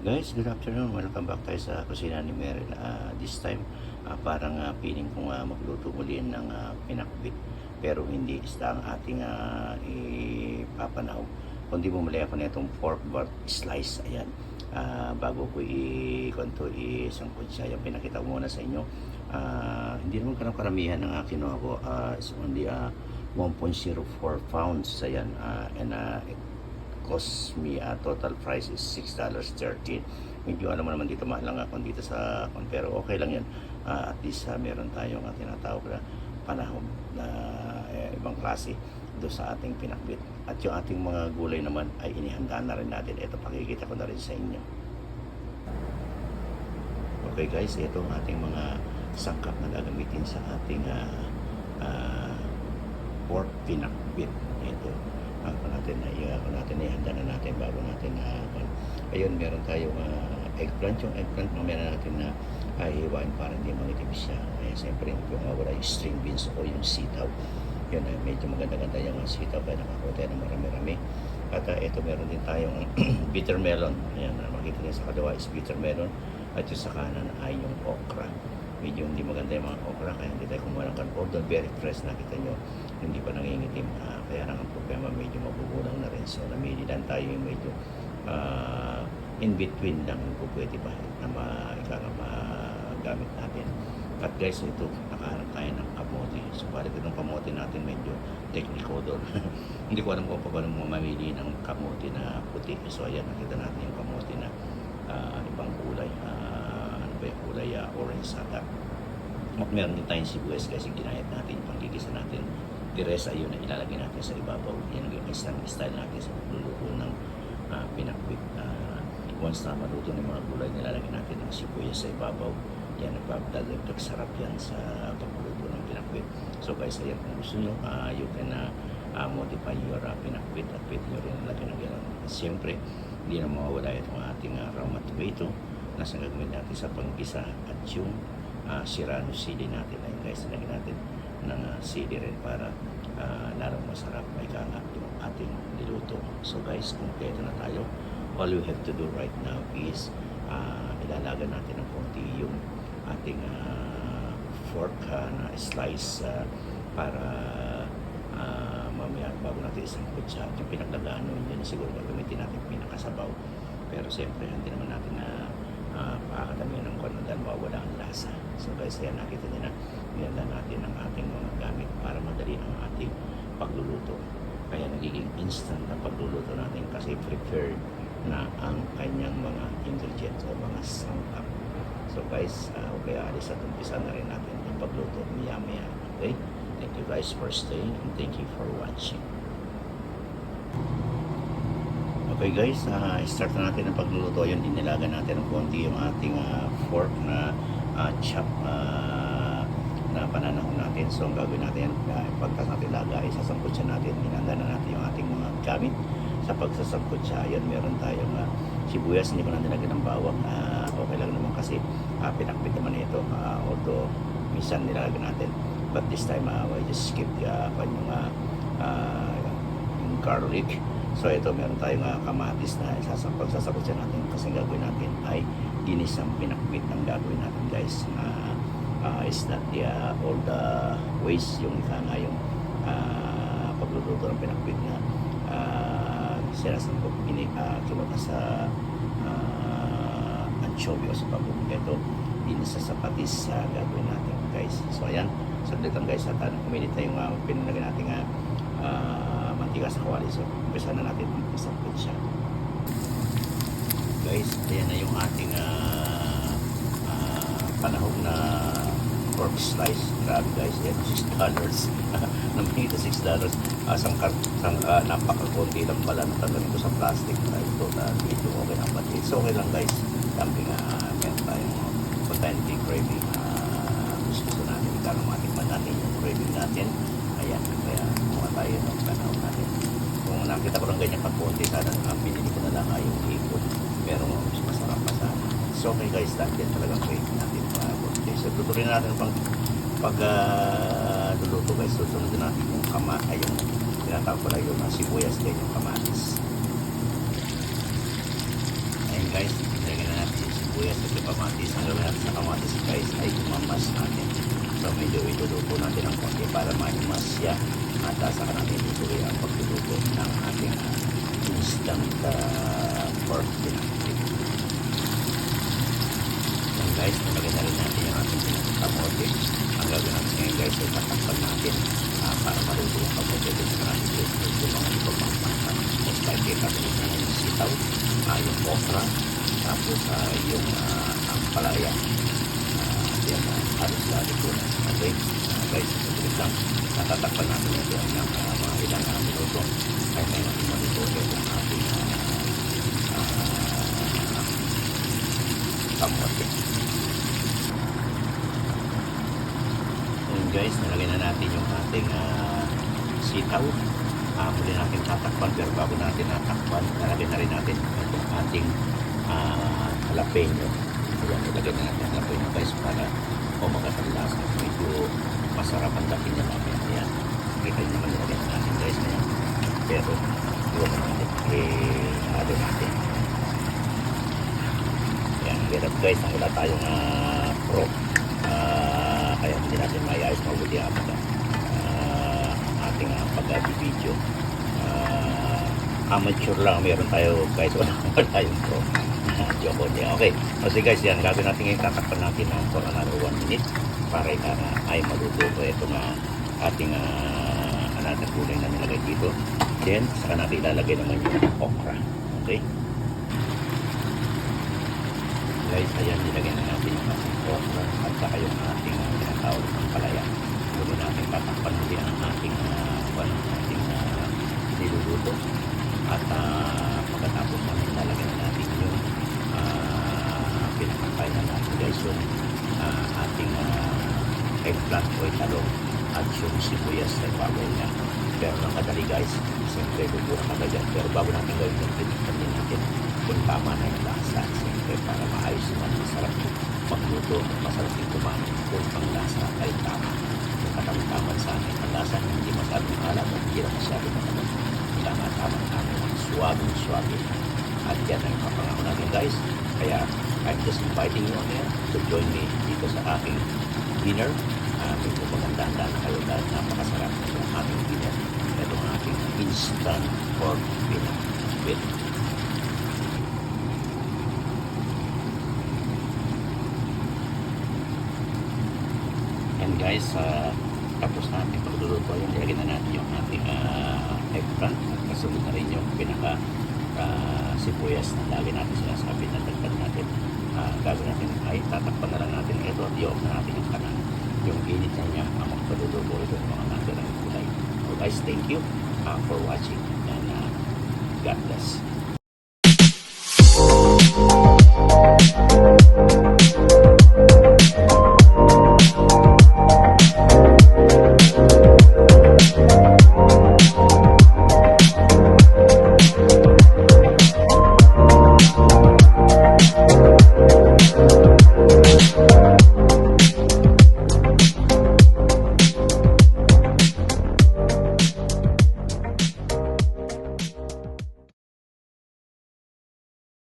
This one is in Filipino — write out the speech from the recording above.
Guys, good afternoon. Welcome back tayo sa kusina ni Meryl. This time, parang feeling ko nga magluto muli ng pinakbit. Pero hindi isda ang ating ipapanaw. Kundi bumili ako na itong pork butt slice. Ayan. Bago ko isangkot siya. Yung pinakita ko muna sa inyo. Hindi naman karamihan ng kinuha ko. It's only 1.04 pounds. Ayan. It cost me total price is $6.13. Medyo alam mo naman dito mahal lang ako dito sa pero okay lang yan. At least meron tayong tinatawag na panahon na ibang klase do sa ating pinakbit. At yung ating mga gulay naman ay inihanda na rin natin. Ito pakikita ko na rin sa inyo. Okay guys, ito ang ating mga sangkap na gagamitin sa ating pork pinakbit. Ito ako natin ihanda na natin bago natin ayun, meron tayong eggplant. Yung eggplant mamaya natin na hihiwain para hindi mangitim siya. Siyempre yung wala yung string beans o yung sitaw, yun medyo maganda-ganda yung sitaw kaya nakakuha ng marami-rami. At ito meron din tayong bitter melon. Ayan, makikita niyo sa kaliwa is bitter melon at yung sa kanan ay yung okra. Medyo hindi maganda yung mga okra kaya hindi tayo kumuha ng kanpordon. Very fresh, nakita nyo hindi pa nangingitim. Kaya lang ang problema medyo magugulang na rin. So namili lang tayo yung medyo in between lang kung pwede ba na magamit natin. At guys, ito nakaharap tayo ng kamote. So balik itong kamote natin medyo technicolor. Hindi ko alam kung paano mo mamili ng kamote na puti. So ayan, nakita natin yung kamote na ibang kulay. Ano ba yung kulay? Orange ata. Meron din tayong sibuyas kasi ginayat natin yung panggigisa natin. The rest ayun na ilalagay natin sa ibabaw. Yan ang style natin sa pagluluto ng pinakbit. Once na maluto ng mga gulay, nilalagay natin ng sibuyas sa ibabaw. Yan, nagdadagdag sarap yan sa pagluluto ng pinakbit. So guys, ayan, kung gusto nyo, you can modify your pinakbit at pwede nyo rin nalagyan ng gano'n. Siyempre, hindi na mawawala itong ating raw tomato na sa gagawin natin sa panggisa at yung Serrano chili natin. Ayun guys, nilagyan natin ng sili rin para larong masarap may kangat yung ating niluto. So guys, kompleto na tayo. All we have to do right now is ilalagan natin ng konti yung ating fork na slice para mamaya bago natin isangkot siya yung pinaglagaan yun siguro gagamitin natin pinakasabaw. Pero siyempre hindi naman natin na pakakadamihan ng kung dahil mawawala ang lasa. So guys, ayan, nakita niyo na nilanda natin ang ating mga gamit para madali ang ating pagluluto. Kaya nagiging instant na pagluluto natin kasi prepared na ang kanyang mga ingredients o mga sangkap. So guys, okay, alis at umpisa na rin natin yung pagluto maya-maya. Okay? Thank you guys for staying and thank you for watching. Okay guys, start na natin ang pagluluto. Yun, inilagan natin ng konti yung ating fork na chop na pananahon natin. So ang gagawin natin, pagkas natin lagay, sasangkot siya natin. Hinanda na natin yung ating mga gamit. Sa pagsasangkot siya, yun, meron tayong sibuyas, hindi ko na nilagyan ng bawang. Okay lang naman kasi pinakbit naman ito. Although minsan nilagyan natin. But this time, I just skip yung garlic. So ito, meron tayong kamatis na pagsasangkot siya natin kasi gagawin natin ay ginisang pinakbit ng gagawin natin guys. Is not all the ways yung nga yung pagluluto ng pinakbit na sinasangkot kinuha sa anchovy o sa pabong. Ito dinisa sa patis gagawin natin guys. So ayan, saglit lang guys at kuminit na yung pinalagay natin mantika sa kawali. So umpisa na natin isangkot siya guys. Ayan na yung ating panahon na pork slice. Grabe guys, yan $6 naman ito $6. Napakakunti lang pala na tagalin ko sa plastic na ito na dito. Okay lang ba? It's okay lang guys. Camping meron tayong potential craving. Gusto natin itanong ating mananin yung craving natin. Ayan, kaya mukha tayo ng panahon natin. Kung nakita ko ng ganyan pagkunti, sana pinili ko na lang yung hipon. Pero mas masarap pa sana. So okay guys, dahil talagang craving natin. So tutuloy natin pag luluto guys. Susunod natin yung yung tinatawag pala yung sibuyas din yung kamatis. Ayun guys, sibuyas at yung kamatis. Ang gawin natin sa kamatis guys ay kumamas natin. So medyo iluluto natin ng konti para maimas siya. At saka natin ituloy ang pagluluto ng ating instant pork pinakit. So guys, nalagyan na rin natin yung ating pinakakamote. Ang gagawin natin ngayon guys ay tatakpan natin para maluto yung kamote. Dito sa natin yung mga ipapangpangpan. Most likely tapos na yung sitaw, yung okra, tapos yung ampalaya. Yan halos lagi po na. Okay, guys, ito lang. Natatakpan natin ito ng mga ilang minuto. Kaya may natin maluto ito ang ating kamote. Guys, nalagay na natin yung ating sitaw. Muli natin tatakpan, pero bago natin natakpan, nalagay na rin natin itong ating jalapeno. Ayan, nilagay na natin jalapeno guys para umagat ang lasa. Medyo masarap ang dating niya namin. Ayan, kita nyo naman nilagay na natin guys. Ayan. Pero, iwan na natin. Ano natin. Ayan, hirap guys. Wala tayong pro. Kaya hindi natin maiayos mabuti ang ating pag-video. Amateur lang meron tayo guys. Wala tayong pro. Joke niya. Okay. Kasi guys, yan. Gagawin natin ngayon. Tatakpan natin for another 1 minute para ay maluto ko ito na ating another kulay na nilagay dito. Then, saka natin ilalagay naman yung okra. Okay. Guys, ayan, nilagay na natin yung ating okra at saka yung ating tinatawag ng palaya. Muli natin tatakpan natin ang ating niluluto. At pagkatapos namin lalagyan na natin yung pinakakay na natin guys yung ating eggplant o italong at yung sibuyas na ibabaw niya. Pero ang kadali guys, siyempre bubuha ka dyan. Pero bago natin gawin yung tinikpan din natin kung tama na yung lasa. Siyempre para maayos naman, masarap magluto, masarap yung kumain kung ang lasa ay tama. Yung katamtaman sa amin, ang lasa hindi masyadong alam at hindi na masyadong matamang. Tama-tama namin, suwabing-suwabe. At yan ang kapangako natin guys. Kaya I'm just inviting you on here to join me dito sa aking dinner. Medyo maganda na kayo dahil napakasarap ng aking dinner. Ito ang aking instant pork pinakit. And guys, tapos natin pagluluto yung ilagay na natin yung ating eggplant at kasunod na rin yung pinaka sibuyas na lagi natin sinasabi na dagdag natin. Gagawin natin ay tatakpan na lang natin ito at i-off na natin yung kanan. Yung init na niya ang magpaluluto ito yung mga natin ng kulay. So guys, thank you for watching and God bless.